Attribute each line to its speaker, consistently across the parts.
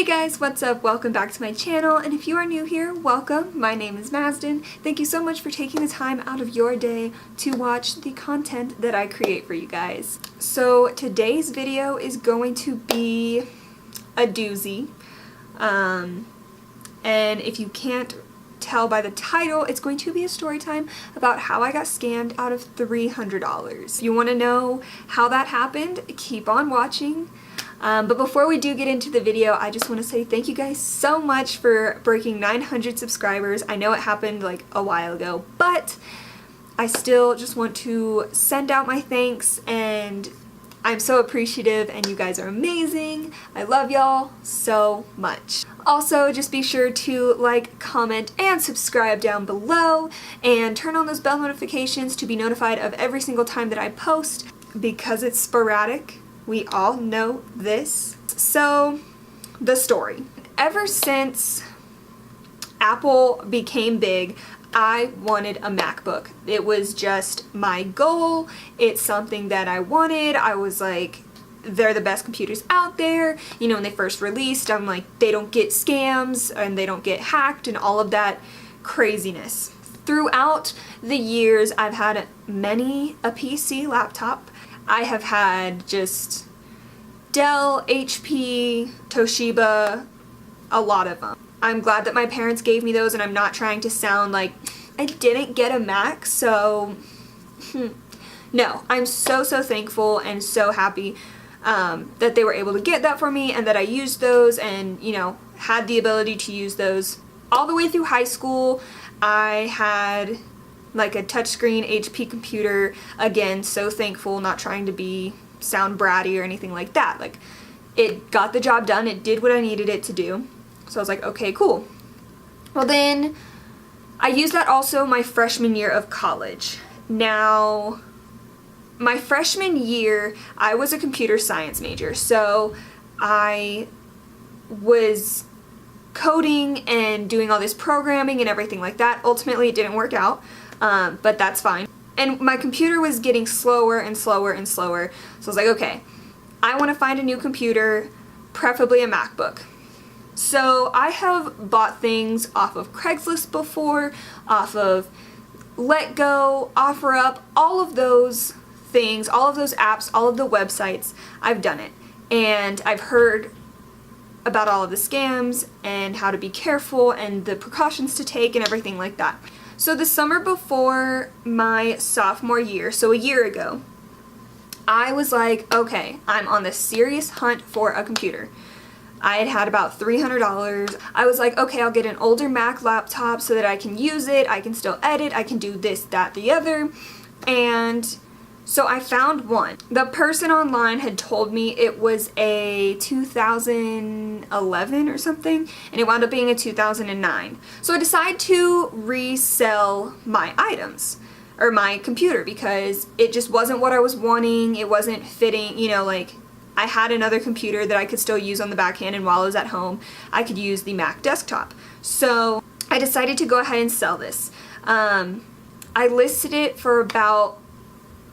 Speaker 1: guys, what's up? Welcome back to my channel, and if you are new here, welcome. My name is Mazden. Thank you so much for taking the time out of your day to watch the content that I create for you guys. So today's video is going to be a doozy, and if you can't tell by the title, it's going to be a story time about how I got scammed out of $300. If you want to know how that happened, keep on watching. But before we do get into the video, I just want to say thank you guys so much for breaking 900 subscribers. I know it happened like a while ago, but I still just want to send out my thanks, and I'm so appreciative, and you guys are amazing. I love y'all so much. Also, just be sure to like, comment, and subscribe down below, and turn on those bell notifications to be notified of every single time that I post, because it's sporadic. We all know this. So, the story. Ever since Apple became big, I wanted a MacBook. It was just my goal. It's something that I wanted. I was like, they're the best computers out there. You know, when they first released, I'm like, they don't get scams and they don't get hacked and all of that craziness. Throughout the years, I've had many a PC laptop. I have had just Dell, HP, Toshiba, a lot of them. I'm glad that my parents gave me those, and I'm not trying to sound like I didn't get a Mac, so no, I'm so thankful and so happy that they were able to get that for me, and that I used those and, you know, had the ability to use those. All the way through high school, I had like a touchscreen HP computer. Again, so thankful, not trying to sound bratty or anything like that. Like, it got the job done, it did what I needed it to do. So I was like, okay, cool. Well, then I used that also my freshman year of college. Now, my freshman year, I was a computer science major, so I was coding and doing all this programming and everything like that. Ultimately, it didn't work out. But that's fine. And my computer was getting slower and slower and slower. So I was like, okay, I want to find a new computer, preferably a MacBook. So I have bought things off of Craigslist before, off of LetGo, OfferUp, all of those things, all of those apps, all of the websites. I've done it. And I've heard about all of the scams and how to be careful and the precautions to take and everything like that. So the summer before my sophomore year, so a year ago, I was like, okay, I'm on the serious hunt for a computer. I had about $300. I was like, okay, I'll get an older Mac laptop so that I can use it, I can still edit, I can do this, that, the other, and so I found one. The person online had told me it was a 2011 or something, and it wound up being a 2009. So I decided to resell my items, or my computer, because it just wasn't what I was wanting. It wasn't fitting, you know, like, I had another computer that I could still use on the back end, and while I was at home, I could use the Mac desktop. So I decided to go ahead and sell this. I listed it for about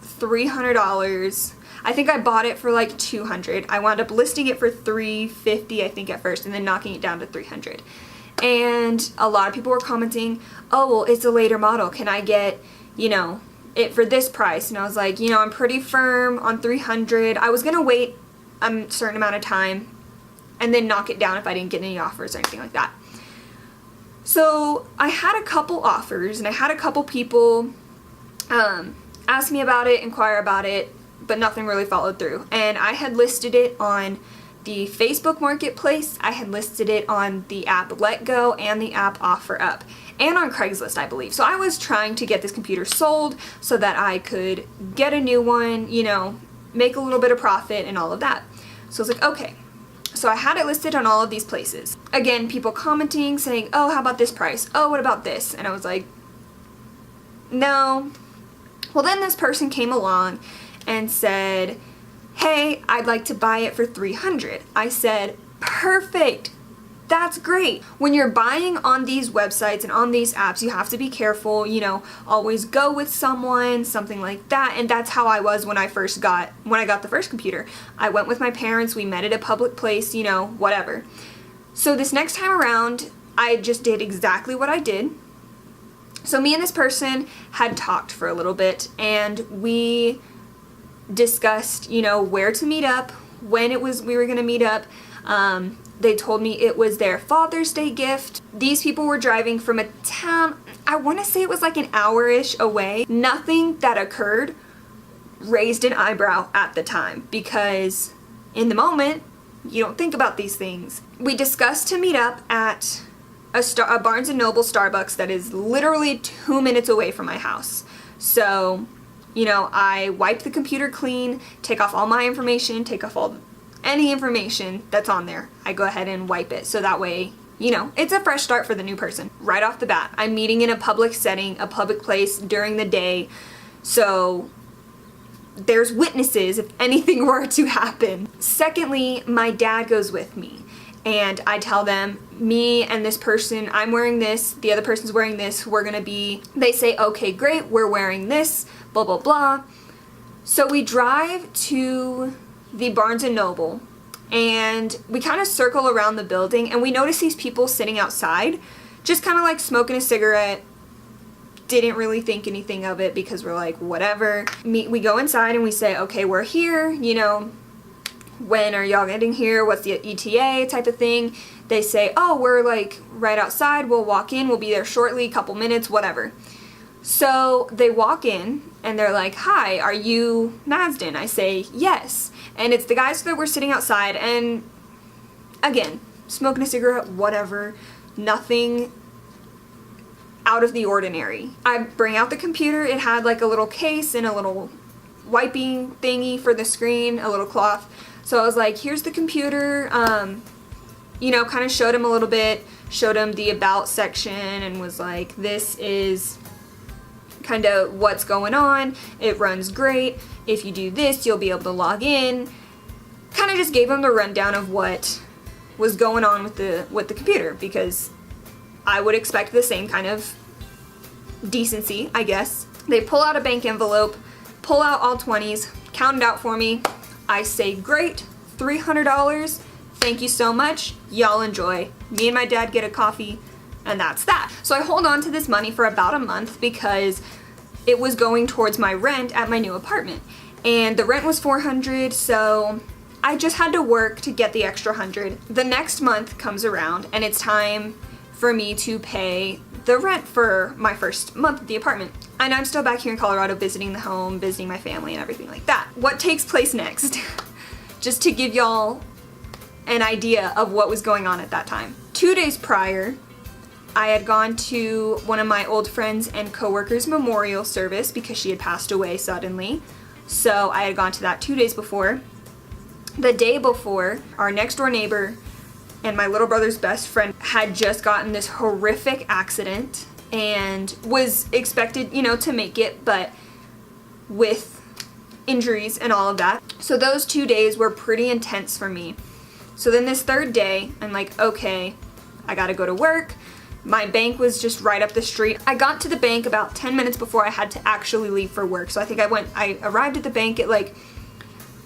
Speaker 1: $300. I think I bought it for like $200. I wound up listing it for $350, I think, at first, and then knocking it down to $300. And a lot of people were commenting, oh, well, it's a later model. Can I get, you know, it for this price? And I was like, you know, I'm pretty firm on $300. I was going to wait a certain amount of time and then knock it down if I didn't get any offers or anything like that. So I had a couple offers, and I had a couple people ask me about it, inquire about it, but nothing really followed through. And I had listed it on the Facebook Marketplace, I had listed it on the app LetGo and the app OfferUp, and on Craigslist, I believe. So I was trying to get this computer sold so that I could get a new one, you know, make a little bit of profit and all of that. So I was like, okay. So I had it listed on all of these places. Again, people commenting, saying, oh, how about this price? Oh, what about this? And I was like, no. Well, then this person came along and said, hey, I'd like to buy it for $300. I said, perfect. That's great. When you're buying on these websites and on these apps, you have to be careful, you know, always go with someone, something like that. And that's how I was when I got the first computer. I went with my parents, we met at a public place, you know, whatever. So this next time around, I just did exactly what I did. So me and this person had talked for a little bit, and we discussed, you know, where to meet up, when it was we were gonna meet up. They told me it was their Father's Day gift. These people were driving from a town, I want to say it was like an hour-ish away. Nothing that occurred raised an eyebrow at the time, because in the moment, you don't think about these things. We discussed to meet up at a Barnes & Noble Starbucks that is literally 2 minutes away from my house. So, you know, I wipe the computer clean, take off all my information, take off any information that's on there. I go ahead and wipe it, so that way, you know, it's a fresh start for the new person. Right off the bat, I'm meeting in a public setting, a public place during the day, so there's witnesses if anything were to happen. Secondly, my dad goes with me, and I tell them, me and this person, I'm wearing this, the other person's wearing this, we're gonna be, they say, okay, great, we're wearing this, blah, blah, blah. So we drive to the Barnes & Noble, and we kind of circle around the building, and we notice these people sitting outside, just kind of like smoking a cigarette. Didn't really think anything of it because we're like, whatever. We go inside and we say, okay, we're here, you know, when are y'all getting here? What's the ETA type of thing? They say, oh, we're like right outside, we'll walk in, we'll be there shortly, couple minutes, whatever. So they walk in and they're like, hi, are you Mazden? I say, yes. And it's the guys that were sitting outside, and again, smoking a cigarette, whatever, nothing out of the ordinary. I bring out the computer, it had like a little case and a little wiping thingy for the screen, a little cloth. So I was like, here's the computer, you know, kind of showed him a little bit, showed him the about section, and was like, this is kind of what's going on, it runs great, if you do this you'll be able to log in. Kind of just gave him the rundown of what was going on with the computer, because I would expect the same kind of decency, I guess. They pull out a bank envelope, pull out all 20s, count it out for me. I say, great, $300, thank you so much, y'all enjoy. Me and my dad get a coffee, and that's that. So I hold on to this money for about a month because it was going towards my rent at my new apartment. And the rent was $400, so I just had to work to get the extra $100. The next month comes around, and it's time for me to pay the rent for my first month at the apartment. And I'm still back here in Colorado visiting the home, visiting my family and everything like that. What takes place next? Just to give y'all an idea of what was going on at that time. 2 days prior, I had gone to one of my old friends and coworkers' memorial service because she had passed away suddenly. So I had gone to that 2 days before. The day before, our next door neighbor and my little brother's best friend had just gotten this horrific accident and was expected, you know, to make it, but with injuries and all of that. So those 2 days were pretty intense for me. So then this third day, I'm like, okay, I gotta go to work. My bank was just right up the street. I got to the bank about 10 minutes before I had to actually leave for work. So I think I arrived at the bank at like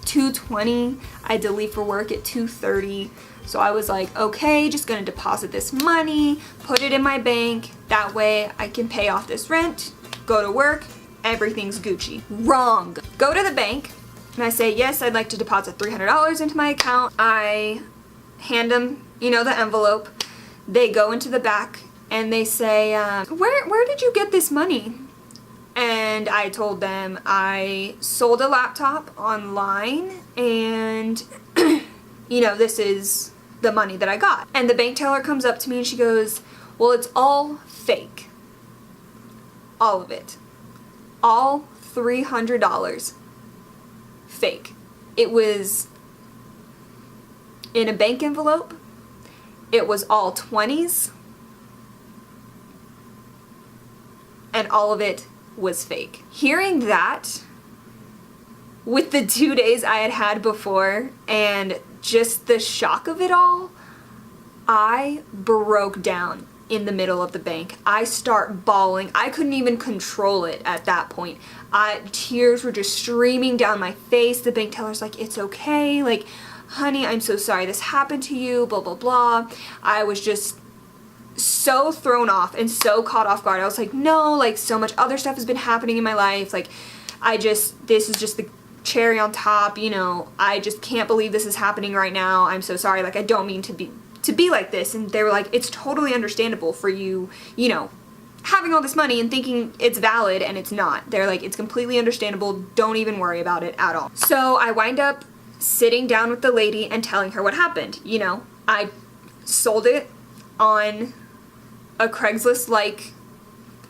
Speaker 1: 2:20. I had to leave for work at 2:30. So I was like, okay, just gonna deposit this money, put it in my bank. That way I can pay off this rent, go to work, everything's Gucci. Wrong. Go to the bank and I say, yes, I'd like to deposit $300 into my account. I hand them, you know, the envelope. They go into the back and they say, where did you get this money? And I told them I sold a laptop online and, you know, this is the money that I got. And the bank teller comes up to me and she goes, well, it's all fake. All of it. All $300. Fake. It was in a bank envelope. It was all 20s. And all of it was fake. Hearing that, with the 2 days I had had before and just the shock of it all, I broke down in the middle of the bank. I start bawling. I couldn't even control it at that point. Tears were just streaming down my face. The bank teller's like, it's okay, like, honey, I'm so sorry this happened to you, blah, blah, blah. I was just so thrown off and so caught off guard. I was like, no, like so much other stuff has been happening in my life. Like, this is just the cherry on top, you know, I just can't believe this is happening right now. I'm so sorry. Like, I don't mean to be like this. And they were like, it's totally understandable for you, you know, having all this money and thinking it's valid, and it's not. They're like, it's completely understandable. Don't even worry about it at all. So I wind up sitting down with the lady and telling her what happened. You know, I sold it on a Craigslist-like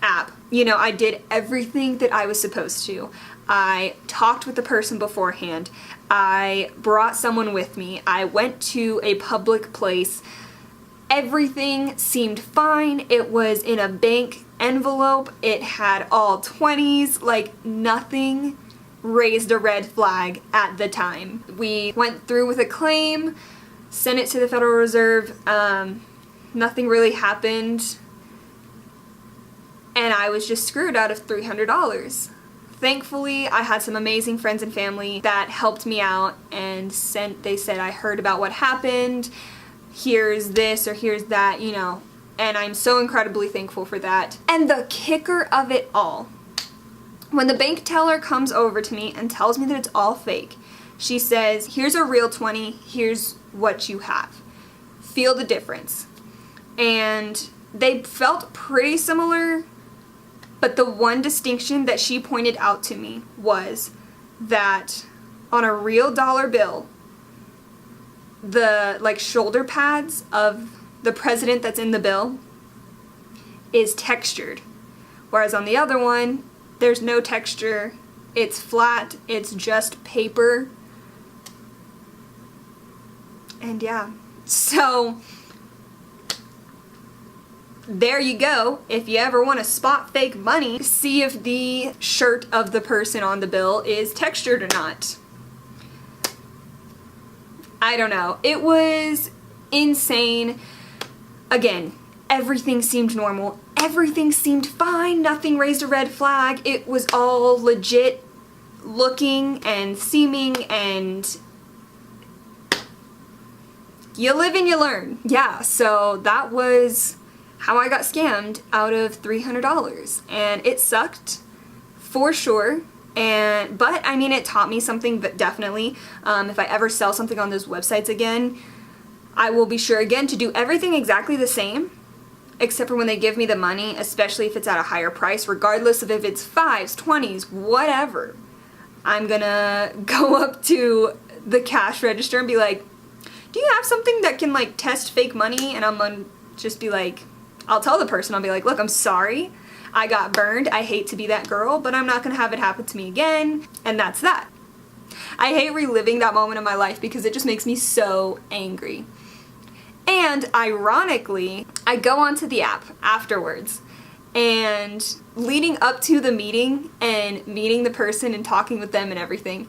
Speaker 1: app. You know, I did everything that I was supposed to. I talked with the person beforehand. I brought someone with me. I went to a public place. Everything seemed fine. It was in a bank envelope. It had all 20s. Like, nothing raised a red flag at the time. We went through with a claim, sent it to the Federal Reserve. Nothing really happened. And I was just screwed out of $300. Thankfully, I had some amazing friends and family that helped me out and they said, I heard about what happened, here's this or here's that, you know, and I'm so incredibly thankful for that. And the kicker of it all, when the bank teller comes over to me and tells me that it's all fake, she says, here's a real 20, here's what you have. Feel the difference. And they felt pretty similar, but the one distinction that she pointed out to me was that on a real dollar bill, the like shoulder pads of the president that's in the bill is textured, whereas on the other one, there's no texture, it's flat, it's just paper. And yeah, so there you go. If you ever want to spot fake money, see if the shirt of the person on the bill is textured or not. I don't know. It was insane. Again, everything seemed normal. Everything seemed fine. Nothing raised a red flag. It was all legit looking and seeming, and you live and you learn. Yeah, so that was how I got scammed out of $300, and it sucked for sure. But I mean, it taught me something, but definitely, if I ever sell something on those websites again, I will be sure again to do everything exactly the same, except for when they give me the money, especially if it's at a higher price, regardless of if it's 5s, 20s, whatever. I'm gonna go up to the cash register and be like, do you have something that can like test fake money? And I'm gonna just be like, I'll tell the person, I'll be like, look, I'm sorry, I got burned, I hate to be that girl, but I'm not gonna have it happen to me again, and that's that. I hate reliving that moment in my life because it just makes me so angry. And ironically, I go onto the app afterwards, and leading up to the meeting and meeting the person and talking with them and everything,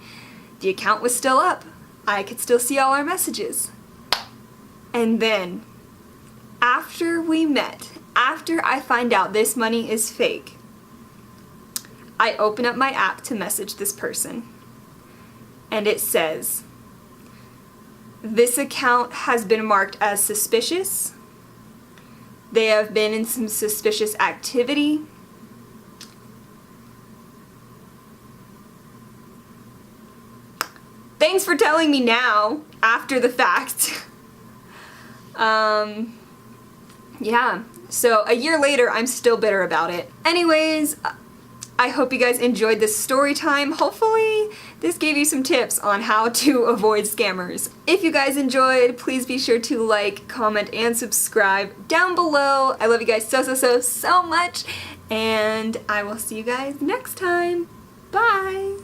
Speaker 1: the account was still up. I could still see all our messages. And then, after we met, after I find out this money is fake, I open up my app to message this person, and it says, this account has been marked as suspicious. They have been in some suspicious activity. Thanks for telling me now, after the fact. Yeah, so a year later, I'm still bitter about it. Anyways, I hope you guys enjoyed this story time. Hopefully, this gave you some tips on how to avoid scammers. If you guys enjoyed, please be sure to like, comment, and subscribe down below. I love you guys so much, and I will see you guys next time. Bye!